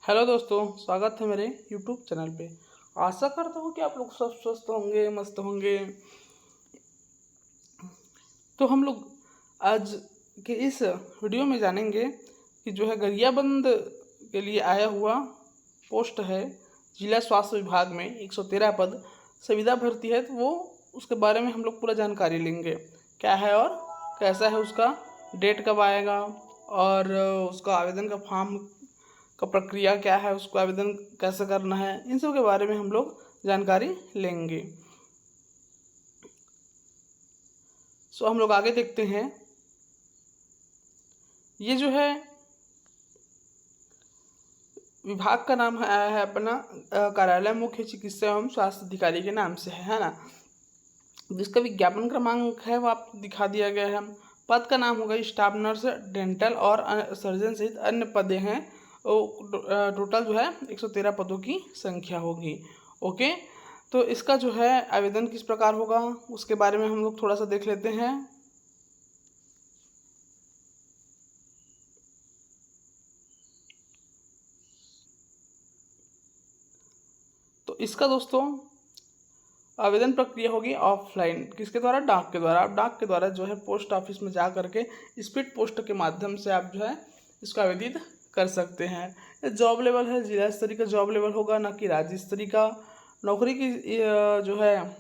Hello दोस्तों, स्वागत है मेरे यूट्यूब चैनल पे। आशा करता हूँ कि आप लोग सब स्वस्थ होंगे, मस्त होंगे। तो हम लोग आज के इस वीडियो में जानेंगे कि जो है गरियाबंद के लिए आया हुआ पोस्ट है जिला स्वास्थ्य विभाग में 113 पद संविदा भर्ती है, तो वो उसके बारे में हम लोग पूरा जानकारी लेंगे। क्या है और कैसा है उसका, डेट कब आएगा और उसका आवेदन का फॉर्म का प्रक्रिया क्या है, उसको आवेदन कैसे करना है, इन सब के बारे में हम लोग जानकारी लेंगे। सो हम लोग आगे देखते हैं। ये जो है विभाग का नाम है अपना कार्यालय मुख्य चिकित्सा एवं स्वास्थ्य अधिकारी के नाम से है ना। जिसका विज्ञापन क्रमांक है वो आप दिखा दिया गया है। पद का नाम होगा स्टाफ नर्स डेंटल और सर्जन सहित अन्य पदें हैं। टोटल जो है 113 पदों की संख्या होगी। ओके, तो इसका जो है आवेदन किस प्रकार होगा उसके बारे में हम लोग थोड़ा सा देख लेते हैं। तो इसका दोस्तों आवेदन प्रक्रिया होगी ऑफलाइन। किसके द्वारा? डाक के द्वारा। आप डाक के द्वारा जो है पोस्ट ऑफिस में जा करके स्पीड पोस्ट के माध्यम से आप जो है इसको आवेदित कर सकते हैं। ये जॉब लेवल है, जिला स्तरीय का जॉब लेवल होगा, ना कि राज्य स्तरीय का। नौकरी की जो है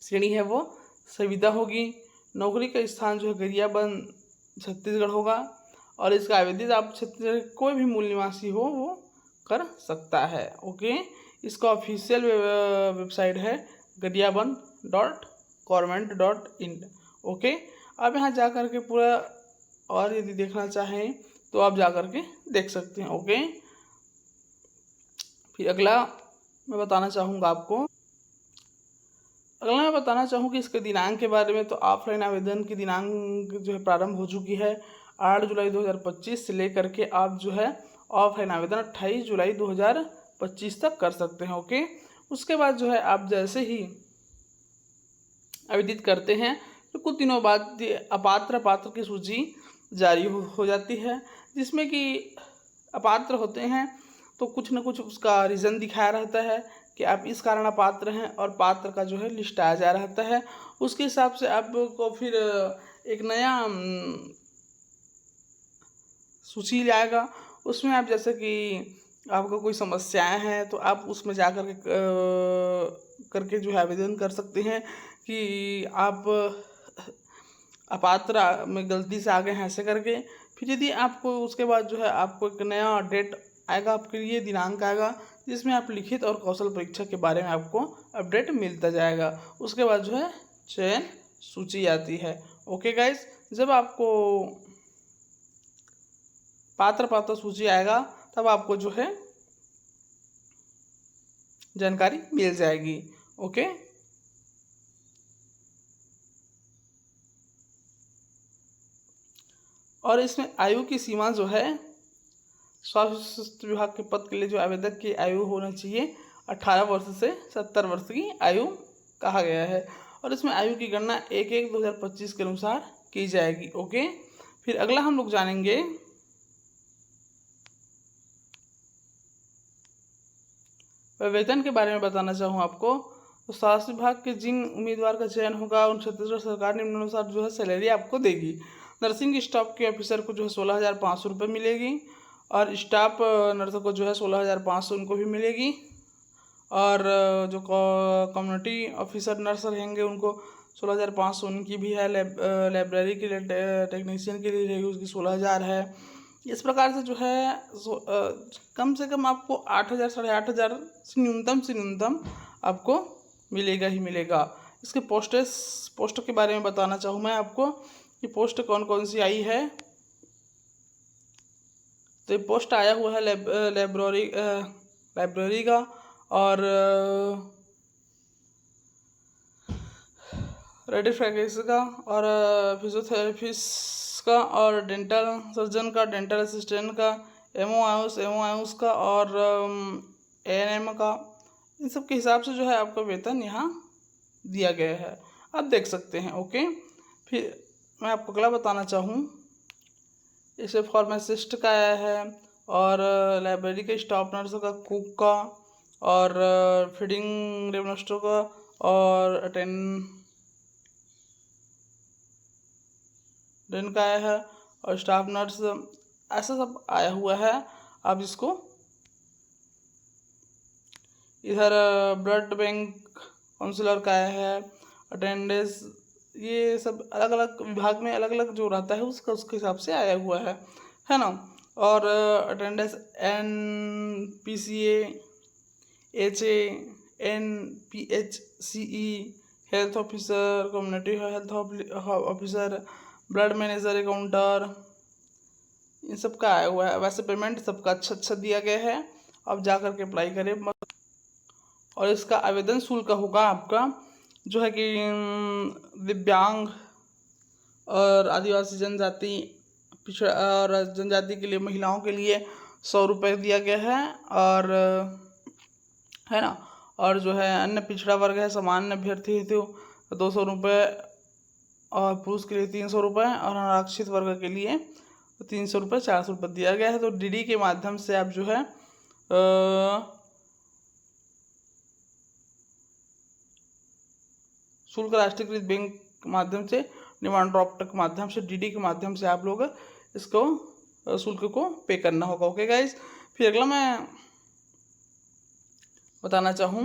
श्रेणी है वो संविदा होगी। नौकरी का स्थान जो है गरियाबंद छत्तीसगढ़ होगा और इसका आवेदित आप छत्तीसगढ़ के कोई भी मूल निवासी हो वो कर सकता है। ओके, इसका ऑफिशियल वेबसाइट है गरियाबंद.government.in। ओके, आप यहाँ जा कर के पूरा और यदि देखना चाहें तो आप जा कर के देख सकते हैं। ओके, फिर अगला मैं बताना चाहूँगा आपको। अगला मैं बताना चाहूँ कि इसके दिनांक के बारे में। तो ऑफलाइन आवेदन की दिनांक जो है प्रारंभ हो चुकी है 8 जुलाई 2025 से लेकर के आप जो है ऑफलाइन आवेदन 28 जुलाई 2025 तक कर सकते हैं। ओके, उसके बाद जो है आप जैसे ही आवेदित करते हैं तो कुछ दिनों बाद अपात्र पात्र की सूची जारी हो जाती है, जिसमें कि अपात्र होते हैं तो कुछ न कुछ उसका रीज़न दिखाया रहता है कि आप इस कारण अपात्र हैं, और पात्र का जो है लिस्ट आया जा रहता है। उसके हिसाब से आपको फिर एक नया सूची आएगा। उसमें आप जैसे कि आपको कोई समस्याएं हैं तो आप उसमें जा कर के करके जो है आवेदन कर सकते हैं कि आप अपात्र में गलती से आ गए हैं, ऐसे करके। फिर यदि आपको उसके बाद जो है आपको एक नया डेट आएगा आपके लिए, दिनांक आएगा, जिसमें आप लिखित और कौशल परीक्षा के बारे में आपको अपडेट मिलता जाएगा। उसके बाद जो है चयन सूची आती है। ओके गाइस, जब आपको पात्र सूची आएगा तब आपको जो है जानकारी मिल जाएगी। ओके, और इसमें आयु की सीमा जो है स्वास्थ्य विभाग के पद के लिए जो आवेदक की आयु होना चाहिए 18 वर्ष से 70 वर्ष की आयु कहा गया है। और इसमें आयु की गणना 1/1/2025 के अनुसार की जाएगी। ओके, फिर अगला हम लोग जानेंगे वेतन के बारे में। बताना चाहूँ आपको तो स्वास्थ्य विभाग के जिन उम्मीदवार का चयन होगा उन छत्तीसगढ़ सरकार निम्नानुसार जो है सैलरी आपको देगी। नर्सिंग स्टाफ के ऑफिसर को जो है 16,500 रुपये मिलेगी, और स्टाफ नर्सों को जो है 16,500 उनको भी मिलेगी, और जो कम्युनिटी ऑफिसर नर्स रहेंगे उनको 16,500 उनकी भी है। लाइब्रेरी के लिए टेक्नीशियन के लिए रहेगी उसकी 16,000 है। इस प्रकार से जो है कम से कम आपको 8,000 8,500 से न्यूनतम आपको मिलेगा ही मिलेगा। इसके पोस्ट के बारे में बताना चाहूँ मैं आपको कि पोस्ट कौन कौन सी आई है। तो ये पोस्ट आया हुआ है लाइब्रेरी का, और रेडियोलॉजिस्ट का, और फिजियोथेरेपिस्ट का, और डेंटल सर्जन का, डेंटल असिस्टेंट का, एमओआयुष का, और एएनएम का। इन सब के हिसाब से जो है आपका वेतन यहाँ दिया गया है, आप देख सकते हैं। ओके, फिर मैं आपको अगला बताना चाहूँ, इसे फार्मासिस्ट का आया है, और लाइब्रेरी के स्टाफ नर्स का, कुक का, और फीडिंग रेमनस्टर का, और अटेंडेंट का आया है, और स्टाफ नर्स, ऐसा सब आया हुआ है। आप इसको इधर ब्लड बैंक काउंसलर का आया है, अटेंडेंस, ये सब अलग अलग विभाग में अलग अलग जो रहता है उसके हिसाब से आया हुआ है ना। और attendance NPCA, HA, NPHCE, health officer, community health officer, blood manager, accounter, इन सब का आया हुआ है। वैसे पेमेंट सबका अच्छा दिया गया है, अब जा करके अप्लाई करें। और इसका आवेदन शुल्क होगा आपका जो है कि दिव्यांग और आदिवासी जनजाति, पिछड़ा और जनजाति के लिए, महिलाओं के लिए 100 रुपये दिया गया है, और है ना। और जो है अन्य पिछड़ा वर्ग है, सामान्य अभ्यर्थी हेतु 200 रुपये, और पुरुष के लिए 300 रुपये, और आरक्षित वर्ग के लिए 300 रुपये, 400 रुपये दिया गया है। तो DD के माध्यम से आप जो है शुल्क राष्ट्रीयकृत बैंक के माध्यम से, डिमांड ड्राफ्ट के माध्यम से, DD के माध्यम से आप लोग इसको शुल्क को पे करना होगा। ओके गाइज, फिर अगला मैं बताना चाहूँ,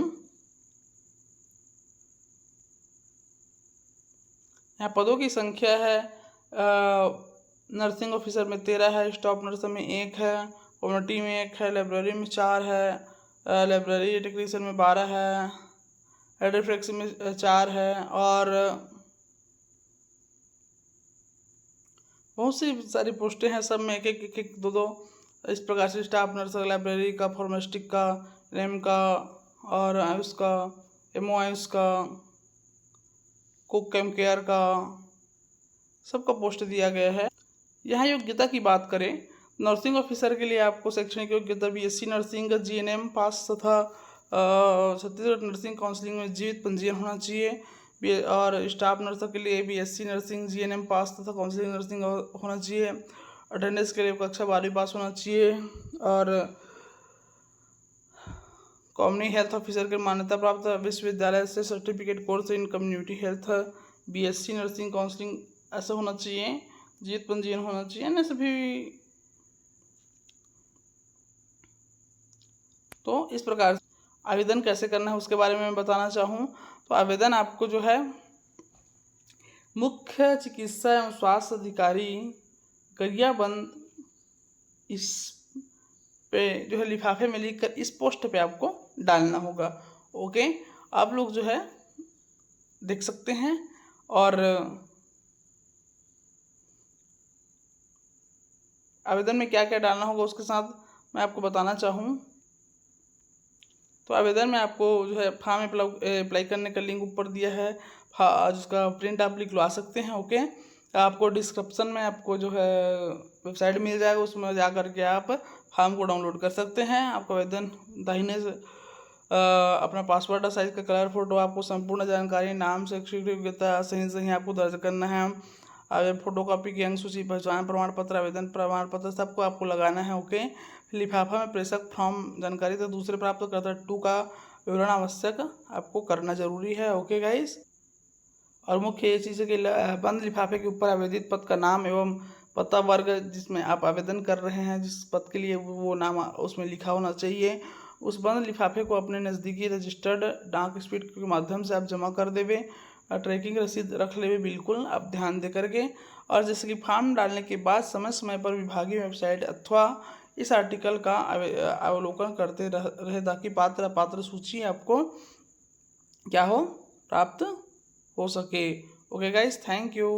यहाँ पदों की संख्या है, नर्सिंग ऑफिसर में 13 है, स्टाफ नर्स में 1 है, कम्युनिटी में 1 है, लाइब्रेरी में 4 है, लाइब्रेरी टेक्नीशियन में 12 है, हेडफ्लेक्स में 4 है, और बहुत सी सारी पोस्टें हैं, सब में एक 2 इस प्रकार से स्टाफ नर्स, लाइब्रेरी का, फार्मास्टिक का, रेम का, और आयुष का, एमओ आयुष का, कुक कैम केयर का, सबका पोस्ट दिया गया है। यहाँ योग्यता की बात करें, नर्सिंग ऑफिसर के लिए आपको शैक्षणिक योग्यता BSc नर्सिंग GNM पास तथा छत्तीसगढ़ नर्सिंग काउंसिलिंग में जीवित पंजीयन होना चाहिए। और स्टाफ नर्सों के लिए BSc नर्सिंग GNM पास तथा काउंसिलिंग नर्सिंग होना चाहिए। अटेंडेंस के लिए कक्षा 12वीं पास होना चाहिए। और कॉमनी हेल्थ ऑफिसर के मान्यता प्राप्त विश्वविद्यालय से certificate course in community health BSc nursing counselling ऐसा होना चाहिए, जीवित पंजीयन होना चाहिए ना सभी। तो इस प्रकार आवेदन कैसे करना है उसके बारे में मैं बताना चाहूँ तो आवेदन आपको जो है मुख्य चिकित्सा एवं स्वास्थ्य अधिकारी गरियाबंद इस पे जो है लिफाफे में लिखकर इस पोस्ट पे आपको डालना होगा। ओके, आप लोग जो है देख सकते हैं। और आवेदन में क्या क्या डालना होगा उसके साथ मैं आपको बताना चाहूँ तो आवेदन में आपको जो है फॉर्म अप्लाई करने का लिंक ऊपर दिया है, जिसका प्रिंट आप लिखवा सकते हैं। ओके, आपको डिस्क्रिप्शन में आपको जो है वेबसाइट मिल जाएगा, उसमें जा करके आप फॉर्म को डाउनलोड कर सकते हैं। आपका आवेदन दाहिने से अपना पासपोर्ट साइज का कलर फोटो, आपको संपूर्ण जानकारी, नाम, शैक्षिक योग्यता सही आपको दर्ज करना है। फोटोकॉपी की अंक सूची, पहचान प्रमाण पत्र, आवेदन प्रमाण पत्र सबको आपको लगाना है। ओके, लिफाफा में प्रेषक फॉर्म जानकारी तो दूसरे प्राप्तकर्ता 2 का विवरण आवश्यक आपको करना जरूरी है। ओके गाइस, और मुख्य ये चीज़ है कि बंद लिफाफे के ऊपर आवेदित पद का नाम एवं पता वर्ग जिसमें आप आवेदन कर रहे हैं, जिस पद के लिए वो नाम उसमें लिखा होना चाहिए। उस बंद लिफाफे को अपने नज़दीकी रजिस्टर्ड डाक स्पीड के माध्यम से आप जमा कर देवे। ट्रैकिंग रसीद रख लेवे बिल्कुल, आप ध्यान दे करके। और जैसे कि फॉर्म डालने के बाद समय समय पर विभागीय वेबसाइट अथवा इस आर्टिकल का अवलोकन करते रहे ताकि पात्र सूची आपको क्या हो प्राप्त हो सके। Okay guys, thank you.